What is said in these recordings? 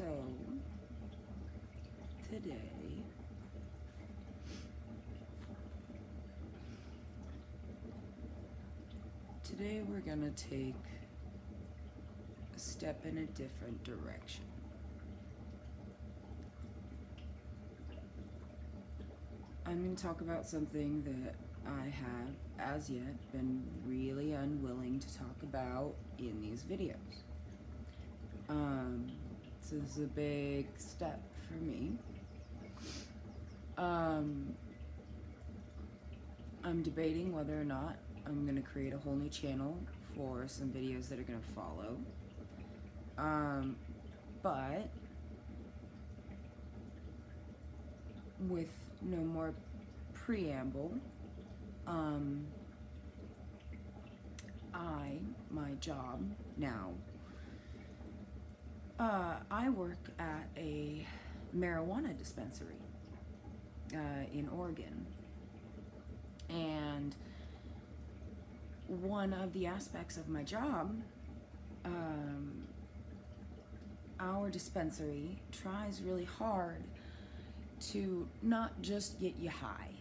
So, today we're gonna take a step in a different direction. I'm gonna talk about something that I have, as yet, been really unwilling to talk about in these videos. So this is a big step for me. I'm debating whether or not I'm gonna create a whole new channel for some videos that are gonna follow. But with no more preamble, my job now, I work at a marijuana dispensary in Oregon, and one of the aspects of my job, our dispensary tries really hard to not just get you high.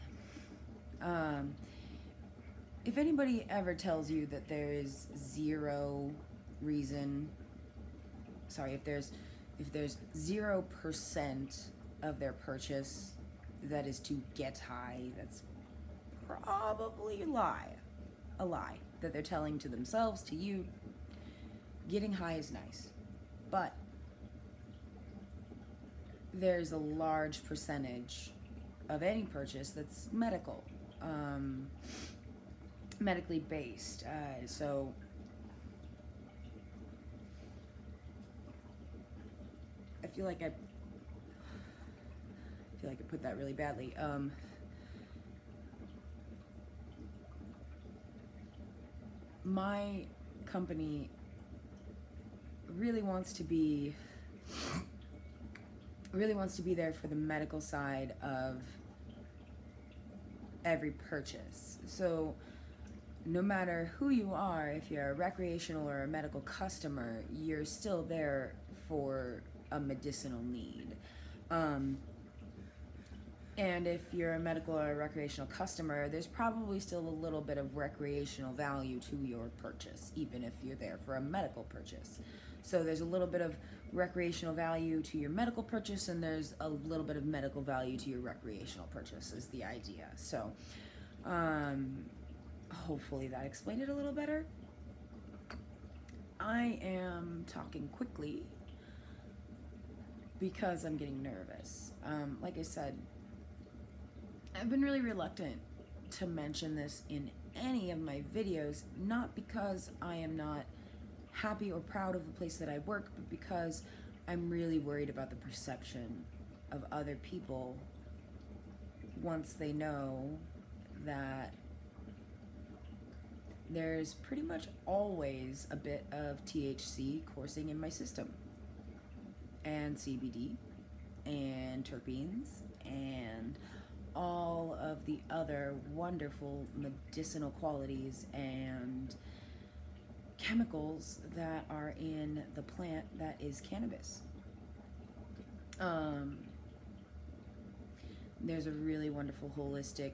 If anybody ever tells you that there is if there's 0% of their purchase that is to get high, that's probably a lie that they're telling to themselves, to you. Getting high is nice, but there's a large percentage of any purchase that's medically based. So I feel like I put that really badly. My company really wants to be there for the medical side of every purchase. So no matter who you are, if you're a recreational or a medical customer, you're still there for a medicinal need. And if you're a medical or a recreational customer, there's probably still a little bit of recreational value to your purchase, even if you're there for a medical purchase. So there's a little bit of recreational value to your medical purchase, and there's a little bit of medical value to your recreational purchase, is the idea. So hopefully that explained it a little better. I am talking quickly because I'm getting nervous. Like I said, I've been really reluctant to mention this in any of my videos, not because I am not happy or proud of the place that I work, but because I'm really worried about the perception of other people once they know that there's pretty much always a bit of THC coursing in my system, and CBD, and terpenes, and all of the other wonderful medicinal qualities and chemicals that are in the plant that is cannabis. There's a really wonderful holistic,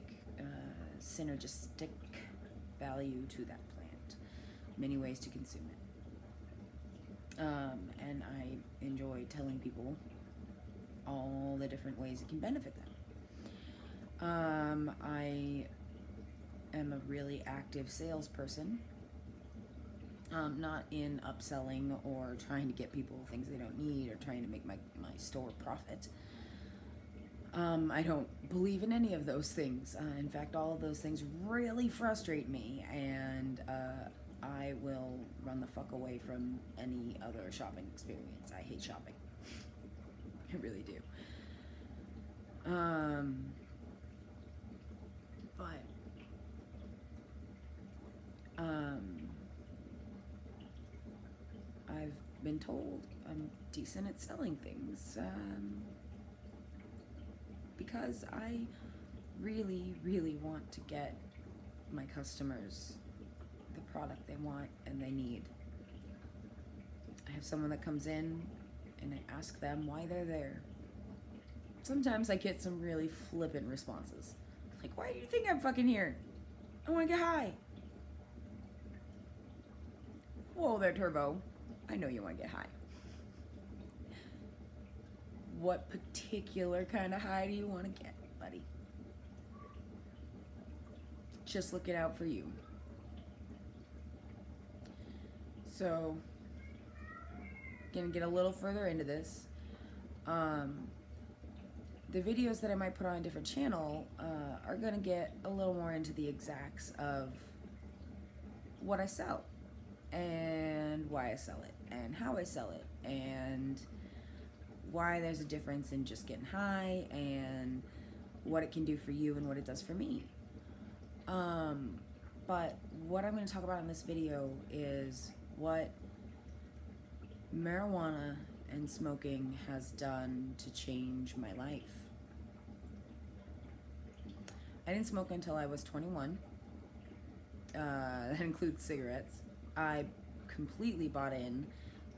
synergistic value to that plant. Many ways to consume it. And I enjoy telling people all the different ways it can benefit them. I am a really active salesperson, not in upselling or trying to get people things they don't need or trying to make my store profit. I don't believe in any of those things. In fact, all of those things really frustrate me, and I will run the fuck away from any other shopping experience. I hate shopping. I really do. But I've been told I'm decent at selling things, because I really, really want to get my customers the product they want and they need. I have someone that comes in and I ask them why they're there. Sometimes I get some really flippant responses. Like, why do you think I'm fucking here? I want to get high. Whoa there, Turbo. I know you want to get high. What particular kind of high do you want to get, buddy? Just looking out for you. So, gonna get a little further into this. The videos that I might put on a different channel are gonna get a little more into the exacts of what I sell and why I sell it and how I sell it and why there's a difference in just getting high and what it can do for you and what it does for me. But what I'm going to talk about in this video is what marijuana and smoking has done to change my life. I didn't smoke until I was 21. That includes cigarettes. I completely bought in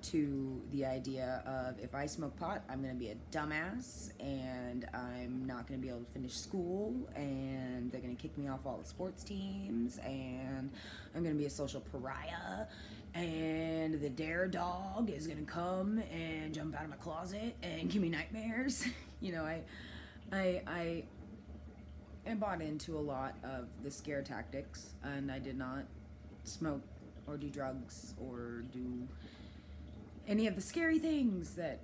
to the idea of if I smoke pot, I'm going to be a dumbass and I'm not going to be able to finish school and they're going to kick me off all the sports teams and I'm going to be a social pariah and the dare dog is going to come and jump out of my closet and give me nightmares. You know, I bought into a lot of the scare tactics, and I did not smoke or do drugs or do any of the scary things that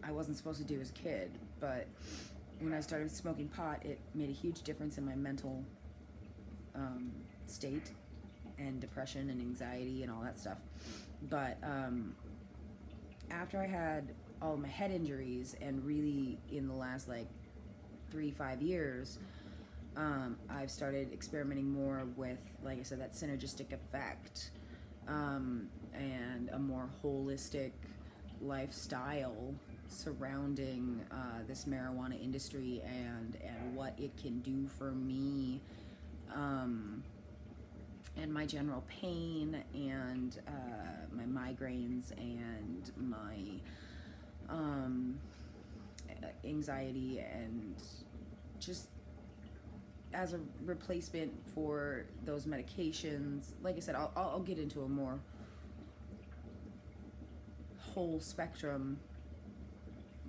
I wasn't supposed to do as a kid. But when I started smoking pot, it made a huge difference in my mental state and depression and anxiety and all that stuff. But after I had all of my head injuries and really in the last like 3-5 years, I've started experimenting more with, like I said, that synergistic effect and a more holistic lifestyle surrounding this marijuana industry and what it can do for me and my general pain and my migraines and my anxiety, and just as a replacement for those medications. Like I said, I'll get into a more whole spectrum,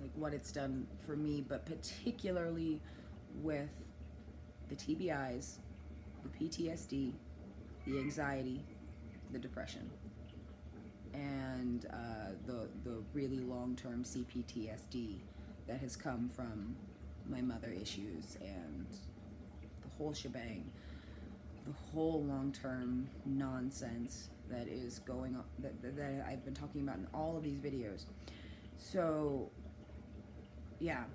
like what it's done for me, but particularly with the TBIs, the PTSD, the anxiety, the depression, and the really long-term CPTSD that has come from my mother issues and the whole shebang, the whole long-term nonsense that is going on, that I've been talking about in all of these videos. So yeah,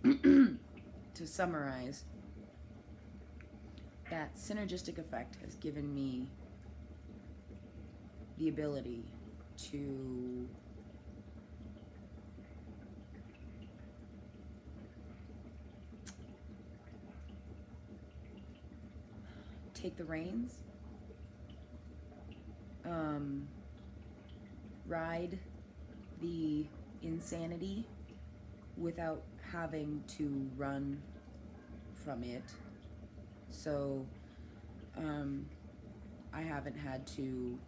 to summarize, that synergistic effect has given me the ability to take the reins, ride the insanity without having to run from it. So I haven't had to,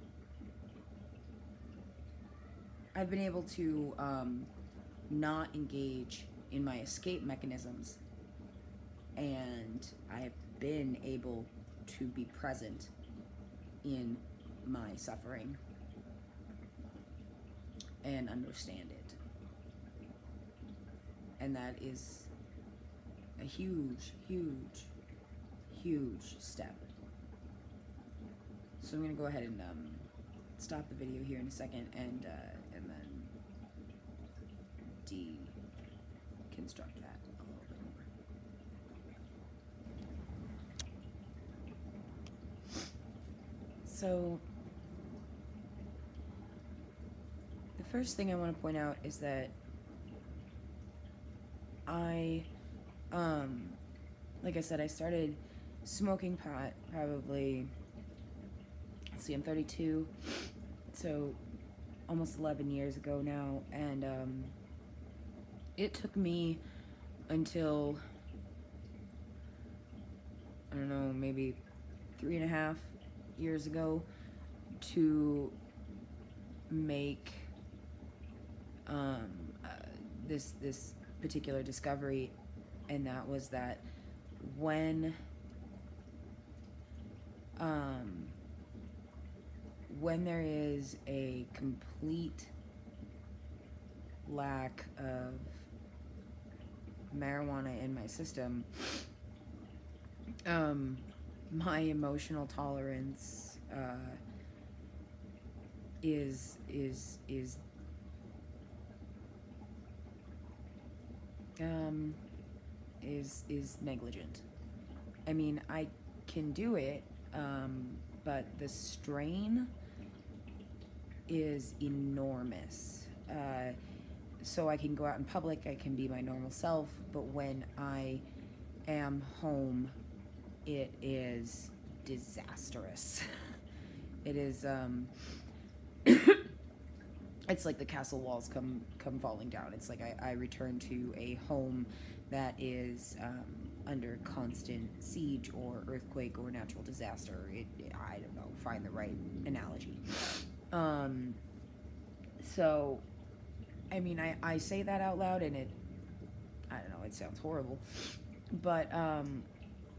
I've been able to not engage in my escape mechanisms, and I have been able to be present in my suffering and understand it. And that is a huge, huge, huge step. So I'm going to go ahead and stop the video here in a second and then deconstruct that a little bit more. So the first thing I want to point out is that like I said, I started smoking pot probably let's see, I'm 32, so almost 11 years ago now, and it took me until, I don't know, maybe 3.5 years ago to make this particular discovery, and that was that when there is a complete lack of marijuana in my system, my emotional tolerance is negligent. I mean, I can do it, but the strain is enormous. So I can go out in public, I can be my normal self, but when I am home, it is disastrous. It is, it's like the castle walls come falling down. It's like I return to a home that is under constant siege or earthquake or natural disaster. I don't know, find the right analogy. So, I mean, I say that out loud, and I don't know, it sounds horrible, but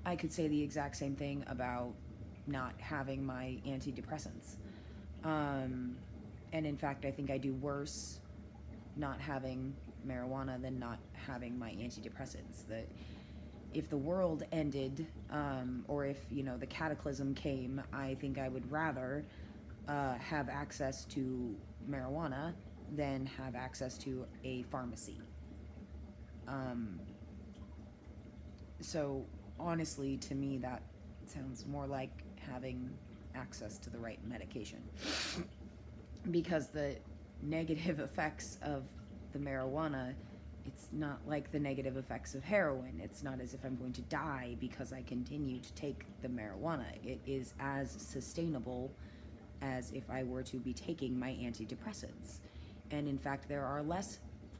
I could say the exact same thing about not having my antidepressants. And in fact, I think I do worse not having marijuana than not having my antidepressants. That if the world ended, or if, you know, the cataclysm came, I think I would rather have access to marijuana than have access to a pharmacy. So honestly, to me, that sounds more like having access to the right medication, because the negative effects of the marijuana, it's not like the negative effects of heroin. It's not as if I'm going to die because I continue to take the marijuana. It is as sustainable as if I were to be taking my antidepressants. And in fact, there are less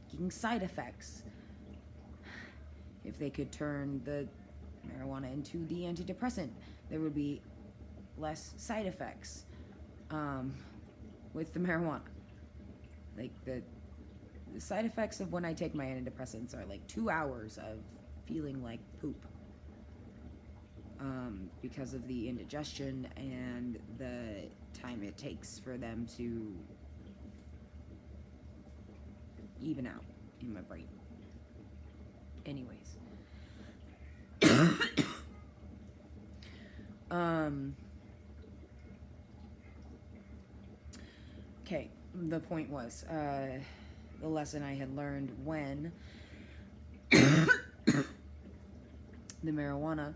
fucking side effects. If they could turn the marijuana into the antidepressant, there would be less side effects with the marijuana. Like the side effects of when I take my antidepressants are like 2 hours of feeling like poop, because of the indigestion and the time it takes for them to even out in my brain. Anyways. Okay, the point was, the lesson I had learned when the marijuana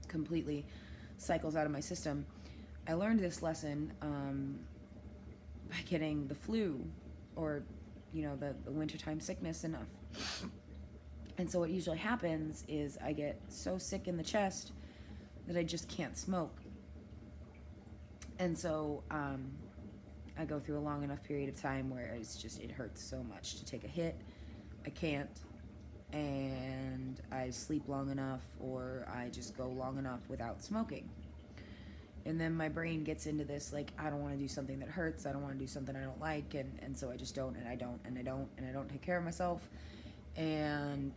completely cycles out of my system. I learned this lesson by getting the flu, or, you know, the wintertime sickness enough. And so what usually happens is I get so sick in the chest that I just can't smoke. And so I go through a long enough period of time where it hurts so much to take a hit. I can't. And I sleep long enough, or I just go long enough without smoking. And then my brain gets into this, like, I don't want to do something that hurts. I don't want to do something I don't like. And so I just don't, and I don't, and I don't, and I don't take care of myself. And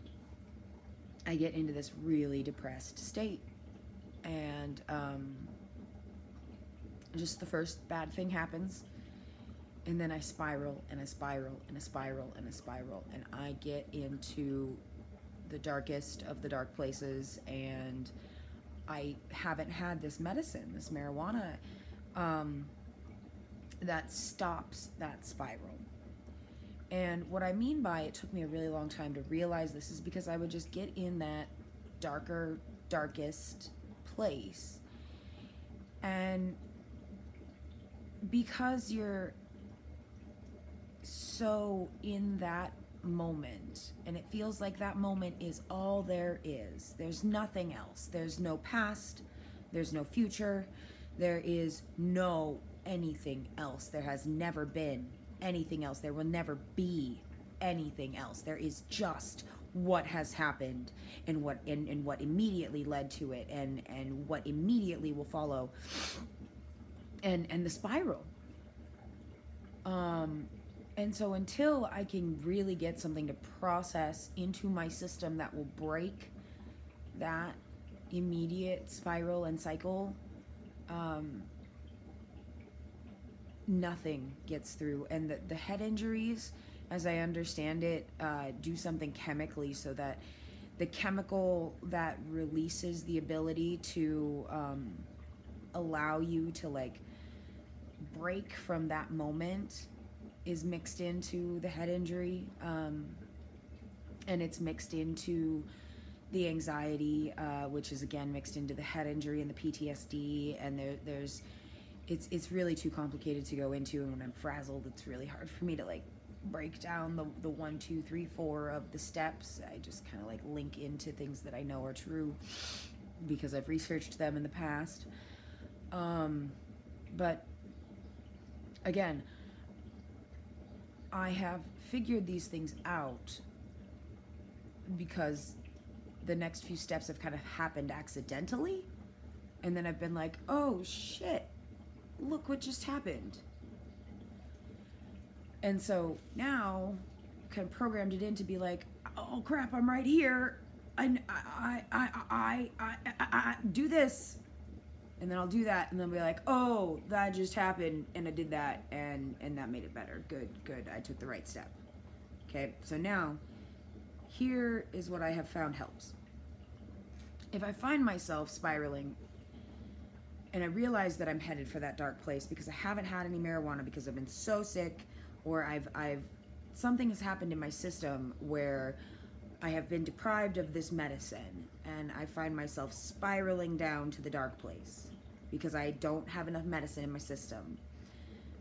I get into this really depressed state. And just the first bad thing happens. And then I spiral, and I spiral, and I spiral, and I spiral. And I get into the darkest of the dark places. And I haven't had this medicine, this marijuana, that stops that spiral. And what I mean by it took me a really long time to realize this is because I would just get in that darkest place. And because you're so in that moment, and it feels like that moment is all there is. There's nothing else. There's no past. There's no future. There is no anything else. There has never been anything else. There will never be anything else. There is just what has happened and what immediately led to it, and what immediately will follow, and the spiral. And so until I can really get something to process into my system that will break that immediate spiral and cycle, nothing gets through. And the head injuries, as I understand it, do something chemically, so that the chemical that releases the ability to allow you to like break from that moment is mixed into the head injury, and it's mixed into the anxiety, which is again mixed into the head injury and the PTSD, and it's really too complicated to go into, and when I'm frazzled, it's really hard for me to like break down the 1, 2, 3, 4 of the steps. I just kind of like link into things that I know are true because I've researched them in the past. But again, I have figured these things out because the next few steps have kind of happened accidentally, and then I've been like, oh shit, look what just happened. And so now kind of programmed it in to be like, oh crap, I'm right here. I do this, and then I'll do that, and then be like, oh, that just happened, and I did that, and that made it better. Good, I took the right step. Okay, so now, here is what I have found helps. If I find myself spiraling, and I realize that I'm headed for that dark place because I haven't had any marijuana because I've been so sick, or something has happened in my system where I have been deprived of this medicine, and I find myself spiraling down to the dark place because I don't have enough medicine in my system.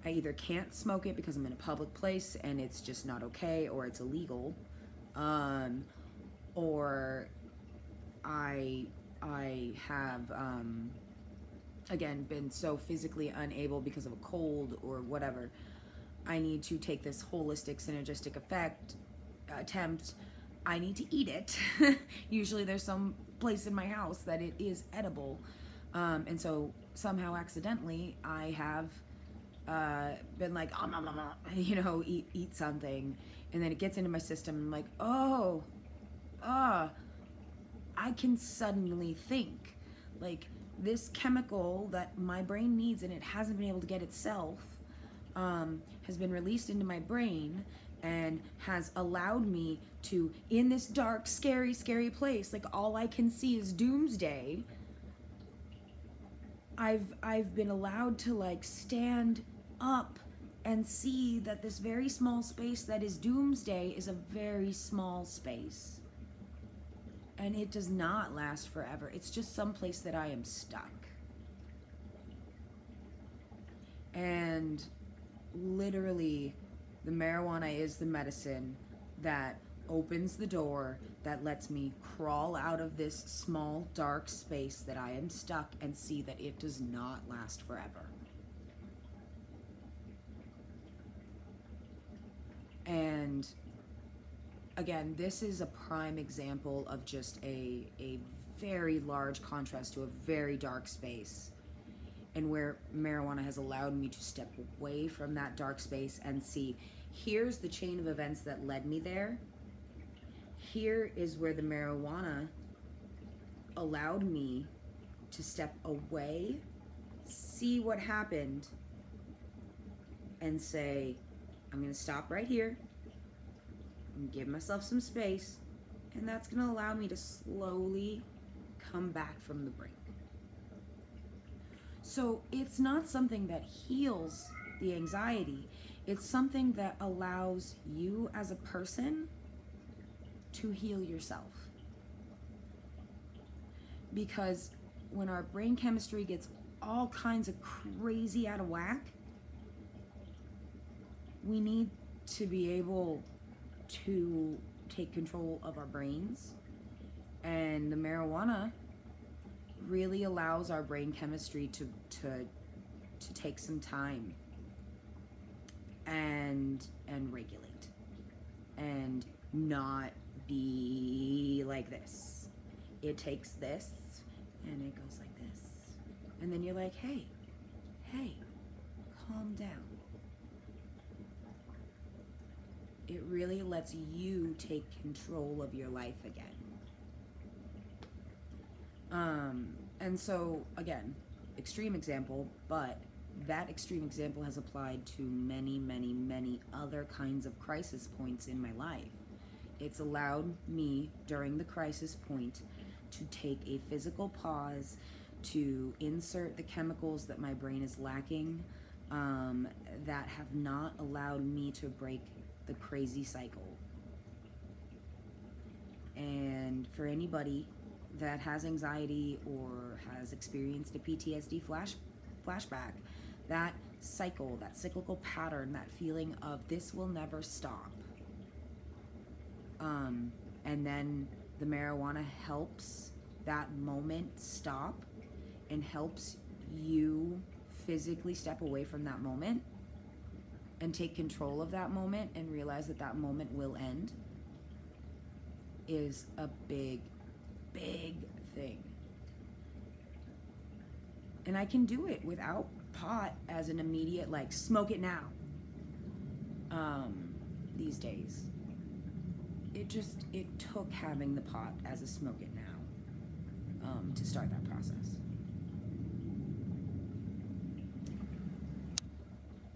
I either can't smoke it because I'm in a public place and it's just not okay, or it's illegal, or I have again been so physically unable because of a cold or whatever. I need to take this holistic synergistic attempt. I need to eat it. Usually there's some place in my house that it is edible. And so somehow accidentally I have been like, eat something. And then it gets into my system and I'm like, I can suddenly think. Like, this chemical that my brain needs and it hasn't been able to get itself has been released into my brain and has allowed me to, in this dark, scary, scary place, like all I can see is doomsday, I've been allowed to like stand up and see that this very small space that is doomsday is a very small space. And it does not last forever. It's just some place that I am stuck. And literally, the marijuana is the medicine that opens the door, that lets me crawl out of this small, dark space that I am stuck and see that it does not last forever. And again, this is a prime example of just a very large contrast to a very dark space, and where marijuana has allowed me to step away from that dark space and see, here's the chain of events that led me there. Here is where the marijuana allowed me to step away, see what happened, and say, I'm going to stop right here and give myself some space, and that's going to allow me to slowly come back from the brink. So it's not something that heals the anxiety. It's something that allows you as a person to heal yourself. Because when our brain chemistry gets all kinds of crazy out of whack, we need to be able to take control of our brains. And the marijuana really allows our brain chemistry to take some time and regulate and not be like this. It takes this and it goes like this. And then you're like, hey, calm down. It really lets you take control of your life again. And so, again, extreme example, but that extreme example has applied to many, many, many other kinds of crisis points in my life. It's allowed me, during the crisis point, to take a physical pause, to insert the chemicals that my brain is lacking, that have not allowed me to break the crazy cycle. And for anybody that has anxiety or has experienced a PTSD flashback, that cycle, that cyclical pattern, that feeling of this will never stop, and then the marijuana helps that moment stop and helps you physically step away from that moment and take control of that moment and realize that that moment will end, is a big, big thing. And I can do it without pot as an immediate, like, smoke it now, these days. It took having the pot as a smoke it now, to start that process.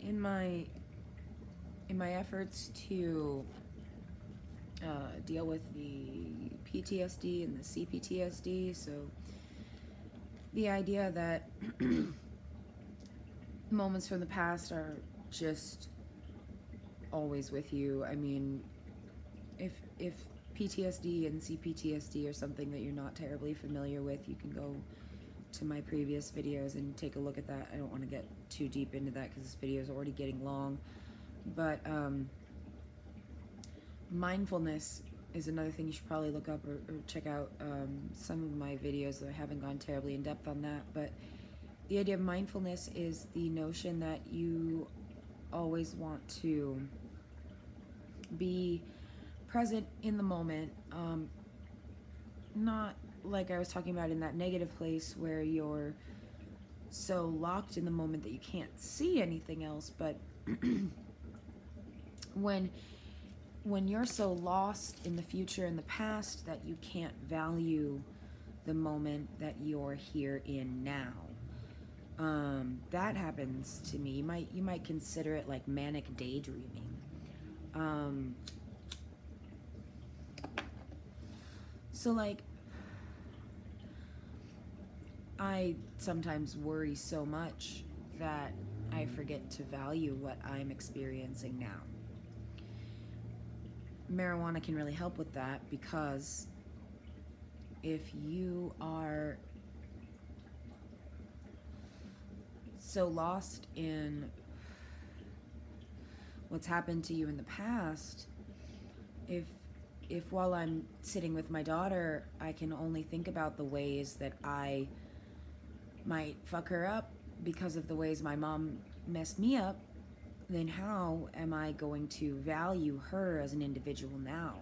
In my efforts to deal with the PTSD and the CPTSD, so the idea that moments from the past are just always with you. I mean, if PTSD and CPTSD are something that you're not terribly familiar with, you can go to my previous videos and take a look at that. I don't want to get too deep into that because this video is already getting long. But mindfulness is another thing you should probably look up or check out some of my videos. I haven't gone terribly in depth on that, but the idea of mindfulness is the notion that you always want to be present in the moment, not like I was talking about in that negative place where you're so locked in the moment that you can't see anything else, but when you're so lost in the future and the past that you can't value the moment that you're here in now. That happens to me. You might consider it like manic daydreaming. So like, I sometimes worry so much that I forget to value what I'm experiencing now. Marijuana can really help with that, because if you are so lost in what's happened to you in the past, if while I'm sitting with my daughter, I can only think about the ways that I might fuck her up because of the ways my mom messed me up, then how am I going to value her as an individual now?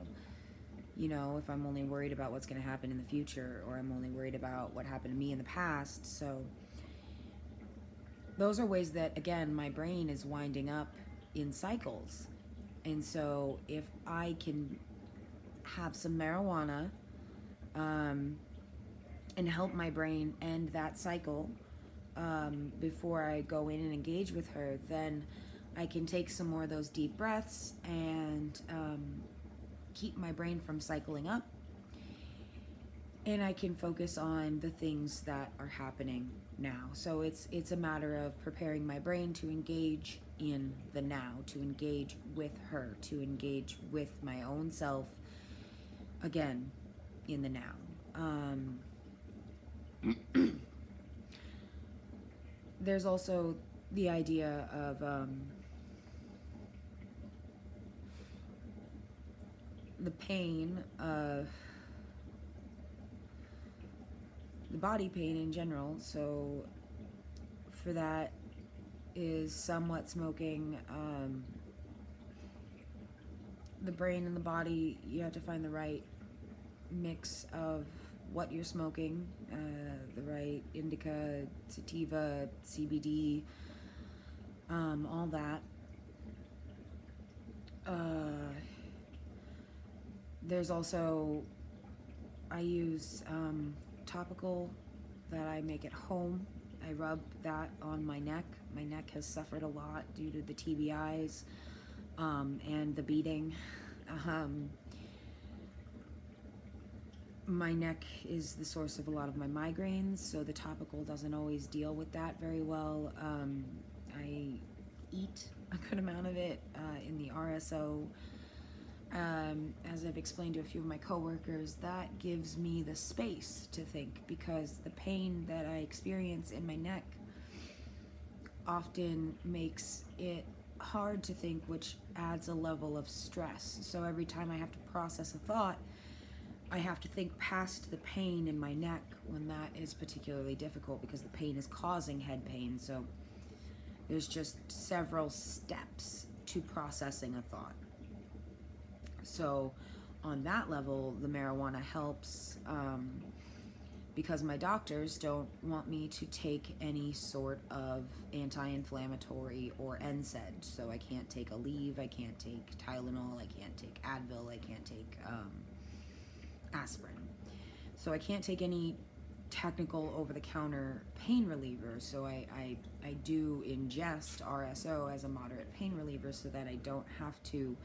You know, if I'm only worried about what's going to happen in the future, or I'm only worried about what happened to me in the past. So those are ways that, again, my brain is winding up in cycles. And so if I can have some marijuana and help my brain end that cycle before I go in and engage with her, then I can take some more of those deep breaths and keep my brain from cycling up, and I can focus on the things that are happening now. So it's a matter of preparing my brain to engage in the now, to engage with her, to engage with my own self again in the now. There's also the idea of the pain of the body pain in general. So for that is somewhat smoking. The brain and the body, you have to find the right mix of what you're smoking, the right indica, sativa, CBD, all that. There's also, I use topical that I make at home. I rub that on my neck. My neck has suffered a lot due to the TBIs and the beating. My neck is the source of a lot of my migraines, so the topical doesn't always deal with that very well. I eat a good amount of it in the RSO. As I've explained to a few of my coworkers, that gives me the space to think, because the pain that I experience in my neck often makes it hard to think, which adds a level of stress. So every time I have to process a thought, I have to think past the pain in my neck, when that is particularly difficult because the pain is causing head pain. So there's just several steps to processing a thought. So on that level, the marijuana helps because my doctors don't want me to take any sort of anti-inflammatory or NSAID. So I can't take Aleve, I can't take Tylenol, I can't take Advil, I can't take aspirin. So I can't take any technical over-the-counter pain reliever. So I do ingest RSO as a moderate pain reliever so that I don't have to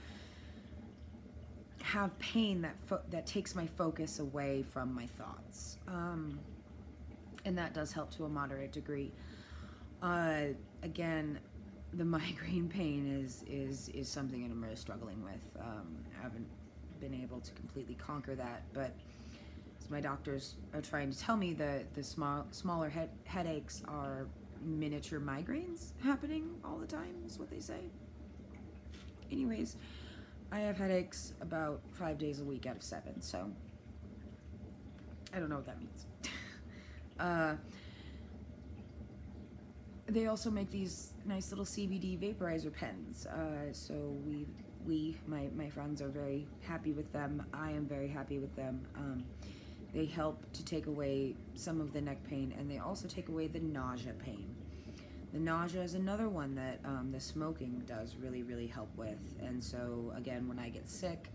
have pain that takes my focus away from my thoughts. And that does help to a moderate degree. Again, the migraine pain is something that I'm really struggling with. I haven't been able to completely conquer that, but as my doctors are trying to tell me, the smaller headaches are miniature migraines happening all the time, is what they say. Anyways, I have headaches about 5 days a week out of 7, so I don't know what that means. They also make these nice little CBD vaporizer pens. So my friends are very happy with them. I am very happy with them. They help to take away some of the neck pain, and they also take away the nausea pain. The nausea is another one that the smoking does really, really help with. And so again, when I get sick,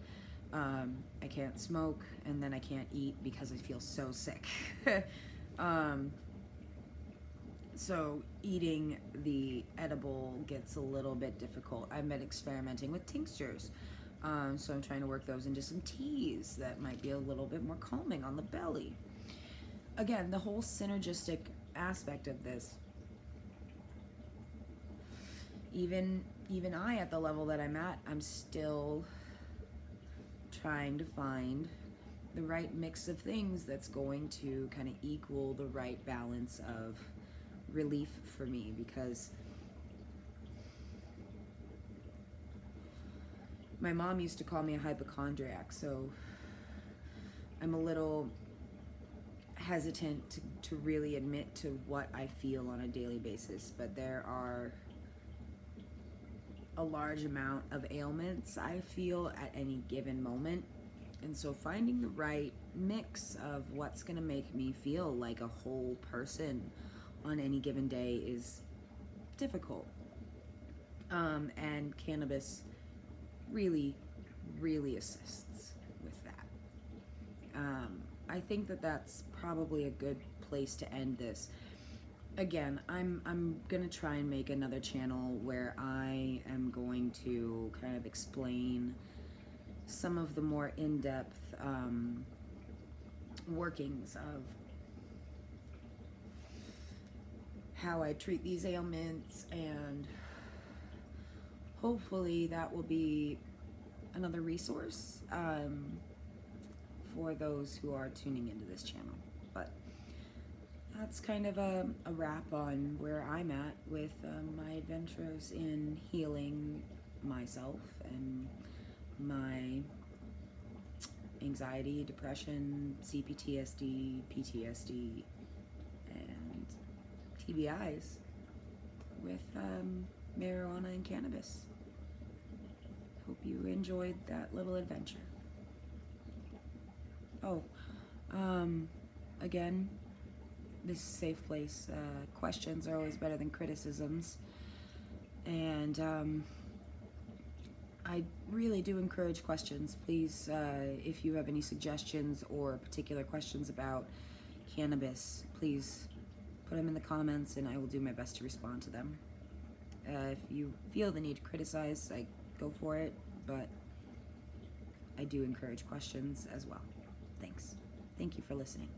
I can't smoke, and then I can't eat because I feel so sick. So eating the edible gets a little bit difficult. I've been experimenting with tinctures. So I'm trying to work those into some teas that might be a little bit more calming on the belly. Again, the whole synergistic aspect of this, even I, at the level that I'm at, I'm still trying to find the right mix of things that's going to kind of equal the right balance of relief for me, because my mom used to call me a hypochondriac, so I'm a little hesitant to really admit to what I feel on a daily basis, but there are a large amount of ailments I feel at any given moment. And so finding the right mix of what's gonna make me feel like a whole person on any given day is difficult. And cannabis really, really assists with that. I think that that's probably a good place to end this. Again, I'm gonna try and make another channel where I am going to kind of explain some of the more in-depth workings of how I treat these ailments, and hopefully that will be another resource for those who are tuning into this channel. But that's kind of a wrap on where I'm at with my adventures in healing myself and my anxiety, depression, CPTSD, PTSD, TBIs with marijuana and cannabis. Hope you enjoyed that little adventure. Oh, again, this is a safe place. Questions are always better than criticisms. And I really do encourage questions. Please, if you have any suggestions or particular questions about cannabis, please put them in the comments and I will do my best to respond to them. If you feel the need to criticize, go for it, but I do encourage questions as well. Thanks. Thank you for listening.